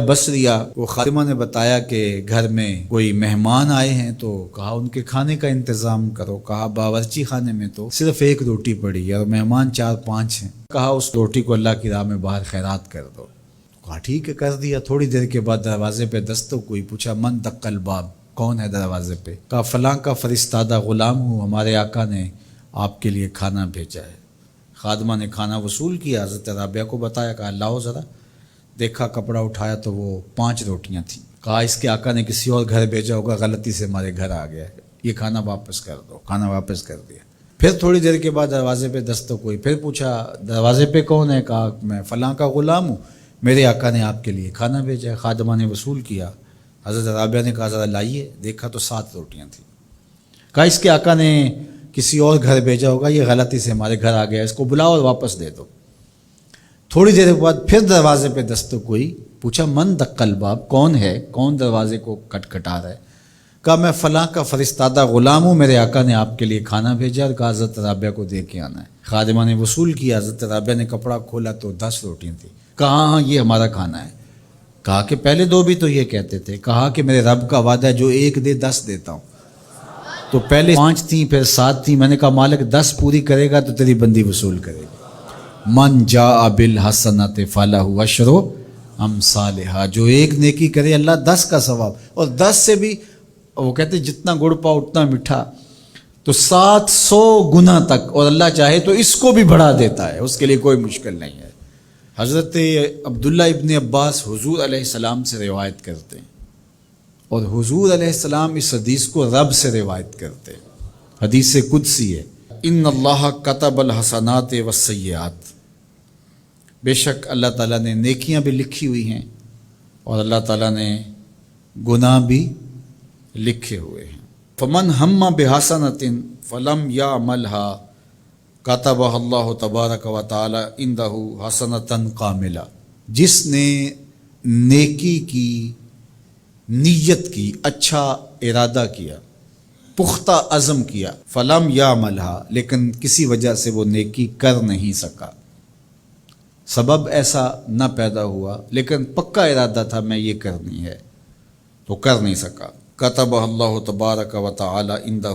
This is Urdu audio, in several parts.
بصریہ کو خادمہ نے بتایا کہ گھر میں کوئی مہمان آئے ہیں، تو کہا ان کے کھانے کا انتظام کرو۔ کہا باورچی خانے میں تو صرف ایک روٹی پڑی ہے اور مہمان 4-5 ہیں، کہا اس روٹی کو اللہ کی راہ میں باہر خیرات کر دو۔ کہا ٹھیک ہے، کر دیا۔ تھوڑی دیر کے بعد دروازے پہ دستک ہوئی، پوچھا من دق الباب، کون ہے دروازے پہ؟ کہا فلاں کا فرستادہ غلام ہوں، ہمارے آقا نے آپ کے لیے کھانا بھیجا ہے۔ خادمہ نے کھانا وصول کیا، حضرت رابعہ کو بتایا، کہا لاؤ ذرا۔ دیکھا، کپڑا اٹھایا تو وہ 5 روٹیاں تھیں۔ کہا اس کے آقا نے کسی اور گھر بھیجا ہوگا، غلطی سے ہمارے گھر آ گیا ہے، یہ کھانا واپس کر دو۔ کھانا واپس کر دیا۔ پھر تھوڑی دیر کے بعد دروازے پہ دستک ہوئی، پھر پوچھا دروازے پہ کون ہے؟ کہا میں فلاں کا غلام ہوں، میرے آقا نے آپ کے لیے کھانا بھیجا ہے۔ خادمہ نے وصول کیا، حضرت رابعہ نے کہا ذرا لائیے۔ دیکھا تو 7 روٹیاں تھیں۔ کہا اس کے آقا نے کسی اور گھر بھیجا ہوگا، یہ غلطی سے ہمارے گھر آ گیا، اس کو بلاؤ اور واپس دے دو۔ تھوڑی دیر کے بعد پھر دروازے پہ دستک ہوئی، پوچھا من دق الباب، کون ہے، کون دروازے کو کھٹکھٹا رہا ہے؟ کہا میں فلاں کا فرستادہ غلام ہوں، میرے آقا نے آپ کے لیے کھانا بھیجا اور کہا حضرت رابعہ کو دے کے آنا ہے۔ خادمہ نے وصول کیا، حضرت رابعہ نے کپڑا کھولا تو 10 روٹیاں تھیں۔ کہا ہاں یہ ہمارا کھانا ہے۔ کہا کہ پہلے 2 بھی تو یہ کہتے تھے۔ کہا کہ میرے رب کا وعدہ ہے جو 1 دے 10 دیتا ہوں۔ تو پہلے 5 تھیں، پھر 7 تھیں۔ میں نے کہا مالک 10 پوری کرے گا تو تیری بندی وصول کرے گا۔ من جاء بالحسنۃ فلہ عشر امثالھا، جو 1 نیکی کرے اللہ 10 کا ثواب، اور 10 سے بھی وہ کہتے جتنا گڑ پاؤ اتنا میٹھا، تو 700 گنا تک، اور اللہ چاہے تو اس کو بھی بڑھا دیتا ہے، اس کے لیے کوئی مشکل نہیں ہے۔ حضرت عبداللہ ابن عباس حضور علیہ السلام سے روایت کرتے ہیں، اور حضور علیہ السلام اس حدیث کو رب سے روایت کرتے ہیں۔ حدیث قدسی ہے، ان اللہ کتب الحسنات والسیئات، بے شک اللہ تعالیٰ نے نیکیاں بھی لکھی ہوئی ہیں اور اللہ تعالیٰ نے گناہ بھی لکھے ہوئے ہیں۔ فمن ہم بحسنۃ فلم یعملھا کتبہ اللہ تبارک و تعالی عندہ حسنۃ کاملہ، جس نے نیکی کی نیت کی، اچھا ارادہ کیا، پختہ عزم کیا، فلم یعملھا، لیکن کسی وجہ سے وہ نیکی کر نہیں سکا، سبب ایسا نہ پیدا ہوا، لیکن پکا ارادہ تھا میں یہ کرنی ہے تو کر نہیں سکا، کتبہ اللہ تبارک و تعالی عندہ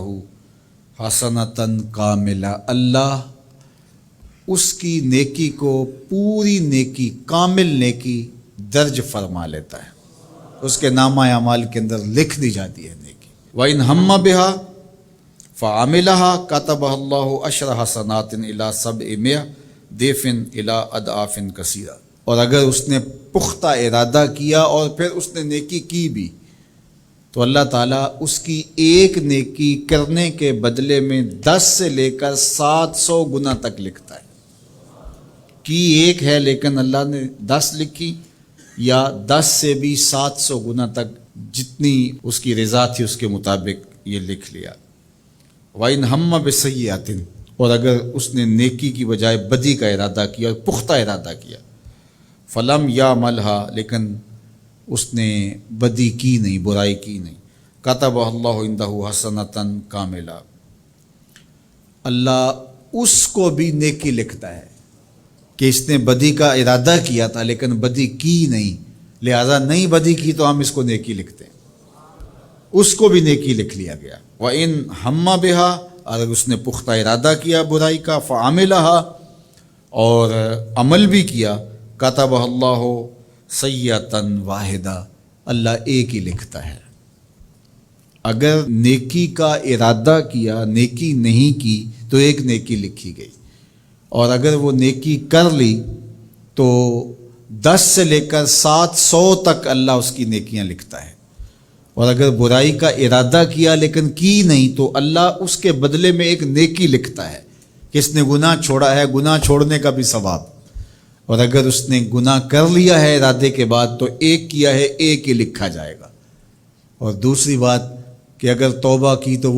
حسنۃ کاملہ، اللہ اس کی نیکی کو پوری نیکی، کامل نیکی درج فرما لیتا ہے، اس کے نامہ اعمال کے اندر لکھ دی جاتی ہے نیکی۔ وَإِنْ هَمَّ بِهَا فَعَمِلَهَا كَتَبَهَا اللَّهُ عَشْرَ حَسَنَاتٍ إِلَىٰ 700 ضِعْفٍ إِلَىٰ أَضْعَافٍ كَثِيرَةٍ، اور اگر اس نے پختہ ارادہ کیا اور پھر اس نے نیکی کی بھی، تو اللہ تعالیٰ اس کی 1 نیکی کرنے کے بدلے میں 10 سے لے کر 700 گنا تک لکھتا ہے۔ کی 1 ہے لیکن اللہ نے 10 لکھی، یا 10 سے بھی 700 گنا تک، جتنی اس کی رضا تھی اس کے مطابق یہ لکھ لیا۔ وَإِنْ هَمَّ بِسَیِّئَةٍ، اور اگر اس نے نیکی کی بجائے بدی کا ارادہ کیا اور پختہ ارادہ کیا، فَلَمْ يَعْمَلْهَا، لیکن اس نے بدی کی نہیں، برائی کی نہیں، کتبہ اللہ عندہ حسنۃ کاملہ، اللہ اس کو بھی نیکی لکھتا ہے کہ اس نے بدی کا ارادہ کیا تھا لیکن بدی کی نہیں، لہذا نہیں بدی کی تو ہم اس کو نیکی لکھتے ہیں، اس کو بھی نیکی لکھ لیا گیا۔ وَإِنْ هَمَّ بِهَا، اگر اس نے پختہ ارادہ کیا برائی کا، فَعَمِلَهَا، اور عمل بھی کیا، کتبہ اللہ سیئۃ واحدہ، اللہ ایک ہی لکھتا ہے۔ اگر نیکی کا ارادہ کیا، نیکی نہیں کی، تو 1 نیکی لکھی گئی، اور اگر وہ نیکی کر لی تو 10 سے لے کر 700 تک اللہ اس کی نیکیاں لکھتا ہے، اور اگر برائی کا ارادہ کیا لیکن کی نہیں تو اللہ اس کے بدلے میں 1 نیکی لکھتا ہے کہ اس نے گناہ چھوڑا ہے، گناہ چھوڑنے کا بھی ثواب، اور اگر اس نے گناہ کر لیا ہے ارادے کے بعد تو 1 کیا ہے 1 ہی لکھا جائے گا۔ اور دوسری بات کہ اگر توبہ کی تو وہ